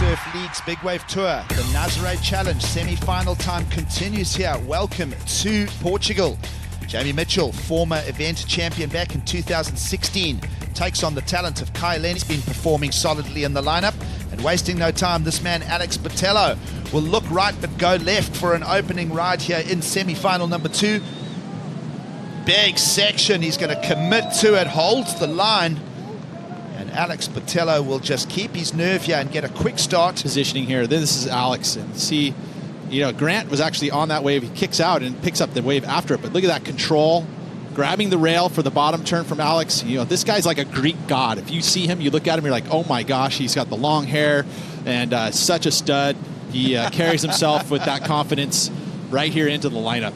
Surf League's Big Wave Tour. The Nazare Challenge semi-final time continues here. Welcome to Portugal. Jamie Mitchell, former event champion back in 2016, takes on the talent of Lenny. He's been performing solidly in the lineup. And wasting no time, this man, Alex Botelho, will look right but go left for an opening ride here in semi-final number 2. Big section, he's going to commit to it, holds the line. And Alex Botelho will just keep his nerve here and get a quick start. Positioning here, this is Alex, and see, you know, Grant was actually on that wave. He kicks out and picks up the wave after it, but look at that control, grabbing the rail for the bottom turn from Alex. You know, this guy's like a Greek god. If you see him, you look at him, you're like, oh my gosh, he's got the long hair and such a stud. He carries himself with that confidence right here into the lineup.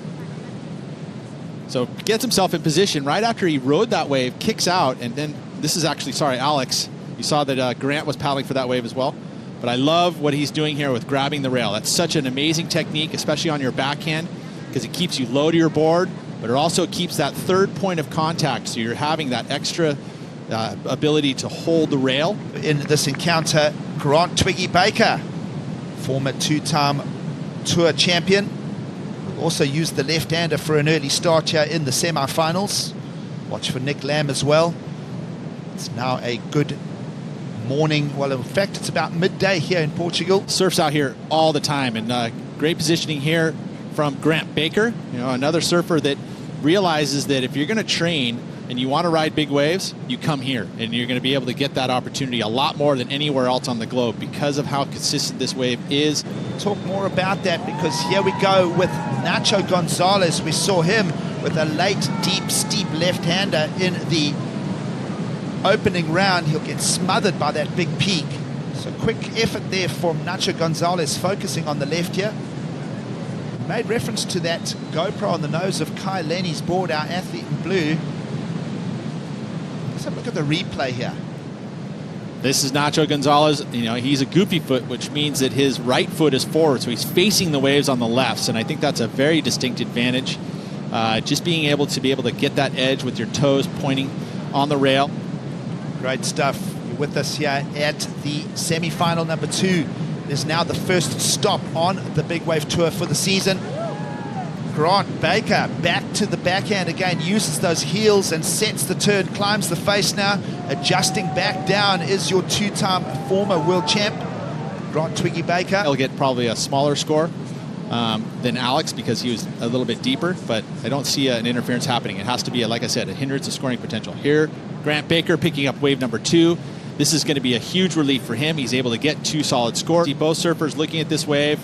So gets himself in position right after he rode that wave, kicks out, and then this is actually, sorry, Alex. You saw that Grant was paddling for that wave as well. But I love what he's doing here with grabbing the rail. That's such an amazing technique, especially on your backhand, because it keeps you low to your board, but it also keeps that third point of contact, so you're having that extra ability to hold the rail. In this encounter, Grant Twiggy Baker, former 2-time Tour champion, will also use the left-hander for an early start here in the semi-finals. Watch for Nick Lamb as well. It's now a good morning. Well, in fact, it's about midday here in Portugal. Surfs out here all the time, and great positioning here from Grant Baker, you know, another surfer that realizes that if you're going to train and you want to ride big waves, you come here, and you're going to be able to get that opportunity a lot more than anywhere else on the globe because of how consistent this wave is. Talk more about that, because here we go with Nacho Gonzalez. We saw him with a late, deep, steep left-hander in the opening round. He'll get smothered by that big peak. So quick effort there from Nacho Gonzalez, focusing on the left here. Made reference to that GoPro on the nose of Lenny's board, our athlete in blue. Let's have a look at the replay here. This is Nacho Gonzalez. You know, he's a goofy foot, which means that his right foot is forward, so he's facing the waves on the left, and I think that's a very distinct advantage. Just being able to get that edge with your toes pointing on the rail. Great stuff. You're with us here at the semi-final number 2. It is now the first stop on the Big Wave Tour for the season. Grant Baker back to the backhand again, uses those heels and sets the turn, climbs the face now. Adjusting back down is your 2-time former world champ, Grant Twiggy Baker. He'll get probably a smaller score than Alex because he was a little bit deeper, but I don't see an interference happening. It has to be, like I said, a hindrance of scoring potential. Here, Grant Baker picking up wave number 2. This is going to be a huge relief for him. He's able to get 2 solid scores. See both surfers looking at this wave.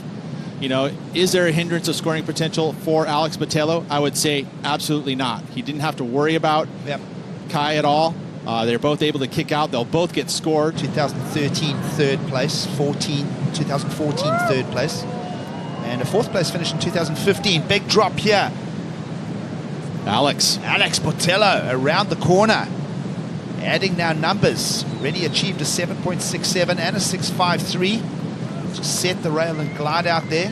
You know, is there a hindrance of scoring potential for Alex Botelho? I would say absolutely not. He didn't have to worry about Kai at all. They're both able to kick out. They'll both get scored. 2013 third place, 2014 third place, and a 4th place finish in 2015. Big drop here. Alex Botelho around the corner, adding now numbers. Already achieved a 7.67 and a 6.53. Just set the rail and glide out there.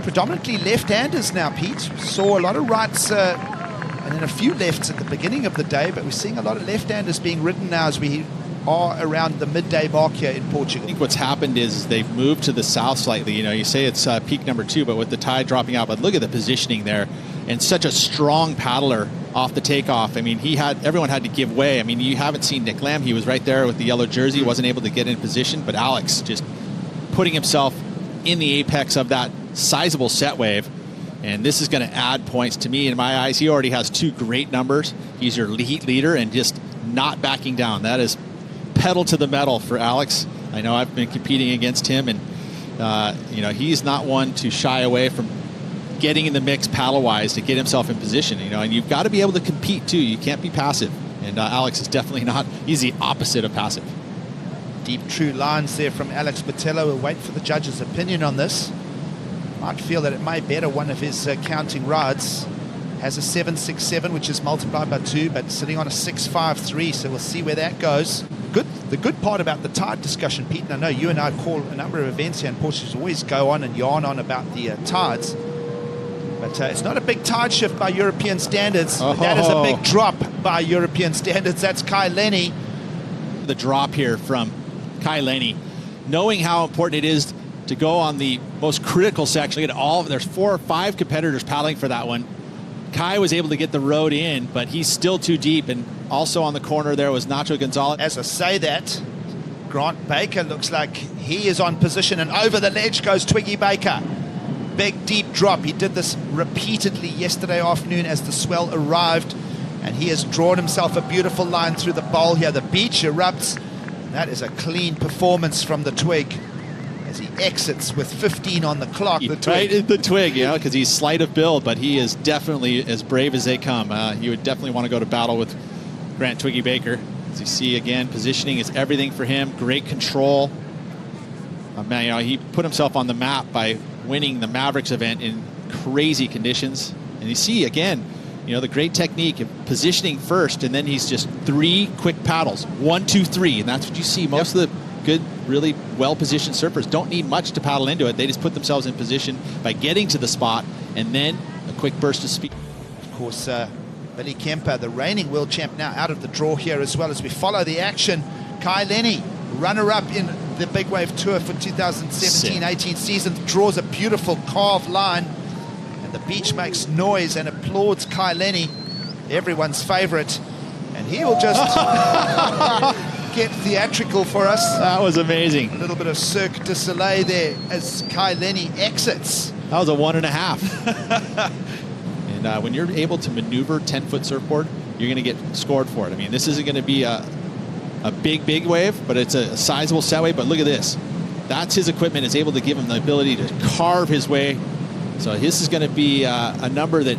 Predominantly left-handers now, Pete. Saw a lot of rights and then a few lefts at the beginning of the day, but we're seeing a lot of left-handers being ridden now as we are around the midday mark here in Portugal. I think what's happened is they've moved to the south slightly. You know, you say it's peak number 2, but with the tide dropping out, but look at the positioning there. And such a strong paddler off the takeoff. I mean, everyone had to give way. I mean, you haven't seen Nick Lamb. He was right there with the yellow jersey, wasn't able to get in position, but Alex just putting himself in the apex of that sizable set wave. And this is going to add points to me in my eyes. He already has 2 great numbers. He's your heat leader and just not backing down. That is pedal to the metal for Alex. I know I've been competing against him, and you know, he's not one to shy away from getting in the mix paddle-wise to get himself in position. You know, and you've got to be able to compete too. You can't be passive. And Alex is definitely not. He's the opposite of passive. Deep true lines there from Alex Botelho. We'll wait for the judge's opinion on this. Might feel that it may better one of his counting rods. Has a 7.67, which is multiplied by 2, but sitting on a 6.53, so we'll see where that goes. The good part about the tide discussion, Pete, and I know you and I call a number of events here in Portugal, always go on and yarn on about the tides, but it's not a big tide shift by European standards. Oh. That is a big drop by European standards. That's Lenny. The drop here from Lenny. knowing how important it is to go on the most critical section. Look at there's 4 or 5 competitors paddling for that one. Kai was able to get the road in, but he's still too deep. And also on the corner there was Nacho Gonzalez. As I say that, Grant Baker looks like he is on position, and over the ledge goes Twiggy Baker. Big deep drop. He did this repeatedly yesterday afternoon as the swell arrived, and he has drawn himself a beautiful line through the bowl here. The beach erupts. That is a clean performance from the Twig as he exits with 15 on the clock. The Twig. Right in the Twig, you know, because he's slight of build, but he is definitely as brave as they come. He would definitely want to go to battle with Grant Twiggy Baker. As you see again, positioning is everything for him. Great control. Man, you know, he put himself on the map by winning the Mavericks event in crazy conditions. And you see again, you know, the great technique of positioning first, and then he's just 3 quick paddles. 1, 2, 3, and that's what you see. Most of the good, really well-positioned surfers don't need much to paddle into it. They just put themselves in position by getting to the spot, and then a quick burst of speed. Of course, Billy Kemper, the reigning world champ, now out of the draw here as well as we follow the action. Kai Lenny, runner-up in the Big Wave Tour for 2017-18 season, draws a beautiful carved line, and the beach makes noise and applauds Kai Lenny, everyone's favorite, and he will just get theatrical for us. That was amazing. A little bit of Cirque du Soleil there as Kai Lenny exits. That was a 1.5. And when you're able to maneuver 10-foot surfboard, you're going to get scored for it. I mean, this isn't going to be a big wave, but it's a sizable set wave. But look at this. That's his equipment. Is able to give him the ability to carve his way. So this is going to be a number that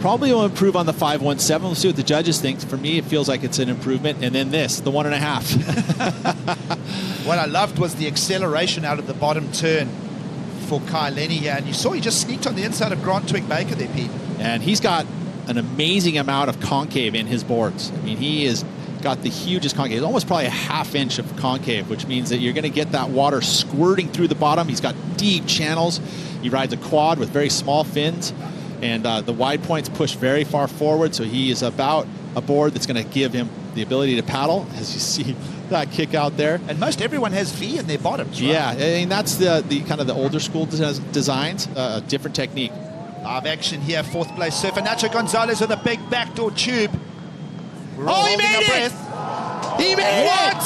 probably will improve on the 5.17. We'll see what the judges think. For me, it feels like it's an improvement. And then this, the 1.5. What I loved was the acceleration out of the bottom turn for Kai Lenny here. And you saw he just sneaked on the inside of Grant Twig Baker there, Pete. And he's got an amazing amount of concave in his boards. I mean, he is got the hugest concave. It's almost probably a 1/2 inch of concave, which means that you're going to get that water squirting through the bottom. He's got deep channels. He rides a quad with very small fins, and the wide points push very far forward, so he is about a board that's going to give him the ability to paddle, as you see that kick out there. And most everyone has V in their bottoms, right? Yeah, I mean, that's the kind of the older school designs, a different technique. Live action here, 4th place surfer Nacho Gonzalez with a big backdoor tube. We're all he made it! He made it!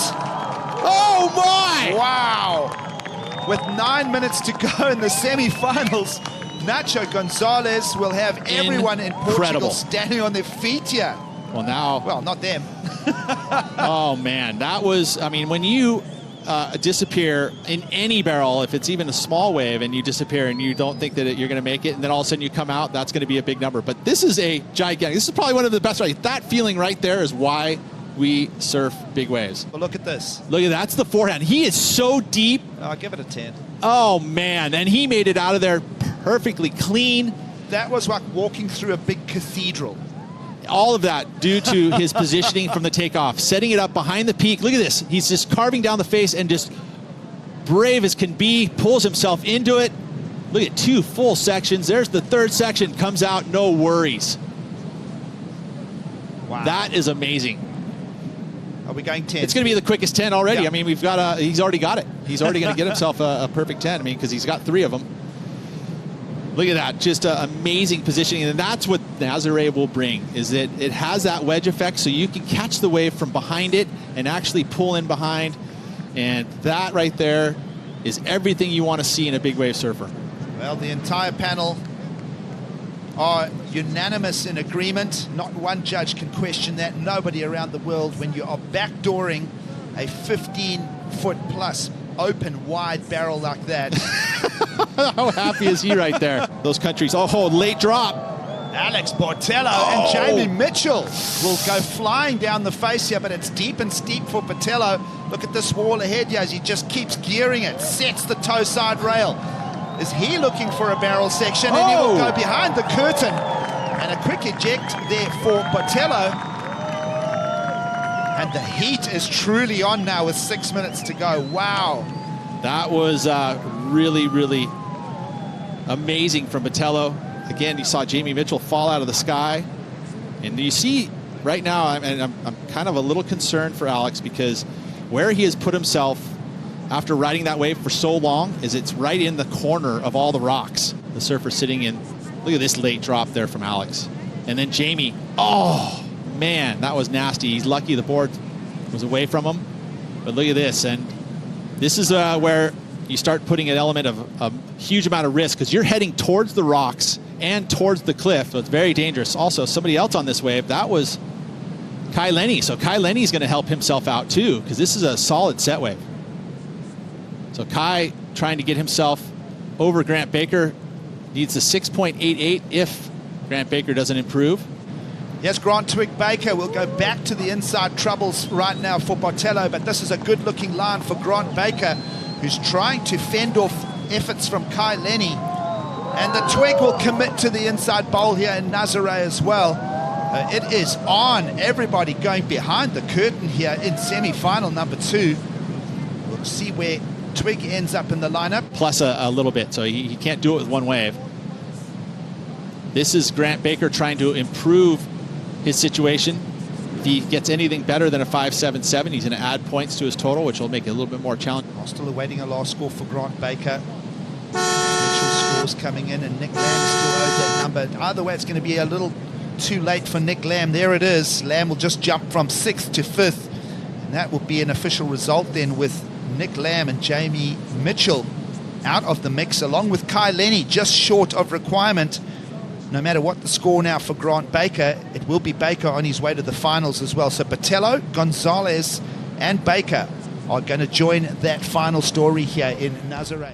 Oh my! Wow! With 9 minutes to go in the semi-finals, Nacho Gonzalez will have everyone in Portugal standing on their feet here. Well, now... Well, not them. Oh, man. That was... I mean, when you disappear in any barrel, if it's even a small wave, and you disappear and you don't think that you're going to make it, and then all of a sudden you come out, that's going to be a big number. But this is a gigantic... This is probably one of the best... Right? That feeling right there is why we surf big waves. Well, look at this. Look at that's the forehand. He is so deep. I'll give it a 10. Oh, man. And he made it out of there perfectly clean. That was like walking through a big cathedral. All of that due to his positioning from the takeoff, setting it up behind the peak. Look at this. He's just carving down the face and just brave as can be, pulls himself into it. Look at 2 full sections. There's the 3rd section, comes out, no worries. Wow. That is amazing. Are we going 10? It's going to be the quickest 10 already. Yeah. I mean, he's already got it. He's already going to get himself a perfect 10. I mean, because he's got 3 of them. Look at that, just amazing positioning, and that's what Nazare will bring, is that it has that wedge effect, so you can catch the wave from behind it and actually pull in behind, and that right there is everything you want to see in a big wave surfer. Well, the entire panel are unanimous in agreement. Not one judge can question that. Nobody around the world, when you are backdooring a 15-foot plus open, wide barrel like that. How happy is he right there? Those countries. Oh, late drop. Alex Botelho and Jamie Mitchell will go flying down the face here, but it's deep and steep for Botelho. Look at this wall ahead here as he just keeps gearing it, sets the toe side rail. Is he looking for a barrel section? And he will go behind the curtain. And a quick eject there for Botelho. And the heat is truly on now with 6 minutes to go. Wow. That was really, really amazing from Botelho. Again, you saw Jamie Mitchell fall out of the sky. And you see right now, I'm kind of a little concerned for Alex, because where he has put himself after riding that wave for so long is it's right in the corner of all the rocks. The surfer's sitting in. Look at this late drop there from Alex. And then Jamie, oh man, that was nasty. He's lucky the board was away from him. But look at this, and this is where you start putting an element of a huge amount of risk because you're heading towards the rocks and towards the cliff, so it's very dangerous. Also, somebody else on this wave, that was Kai Lenny. So Kai Lenny's going to help himself out too because this is a solid set wave. So Kai trying to get himself over Grant Baker, needs a 6.88 if Grant Baker doesn't improve. Yes, Grant Twig Baker will go back to the inside troubles right now for Botelho, but this is a good-looking line for Grant Baker, who's trying to fend off efforts from Kai Lenny. And the Twig will commit to the inside bowl here in Nazare as well. It is on. Everybody going behind the curtain here in semi-final number 2. We'll see where Twig ends up in the lineup. Plus a little bit, so he can't do it with one wave. This is Grant Baker trying to improve his situation. If he gets anything better than a 5.77, he's going to add points to his total, which will make it a little bit more challenging. Still awaiting a last score for Grant Baker. Potential scores coming in, and Nick Lamb still owes that number. Either way, it's going to be a little too late for Nick Lamb. There it is. Lamb will just jump from 6th to 5th, and that will be an official result then, with Nick Lamb and Jamie Mitchell out of the mix, along with Kai Lenny just short of requirement. No matter what the score now for Grant Baker, it will be Baker on his way to the finals as well. So Botelho, Gonzalez and Baker are going to join that final story here in Nazare.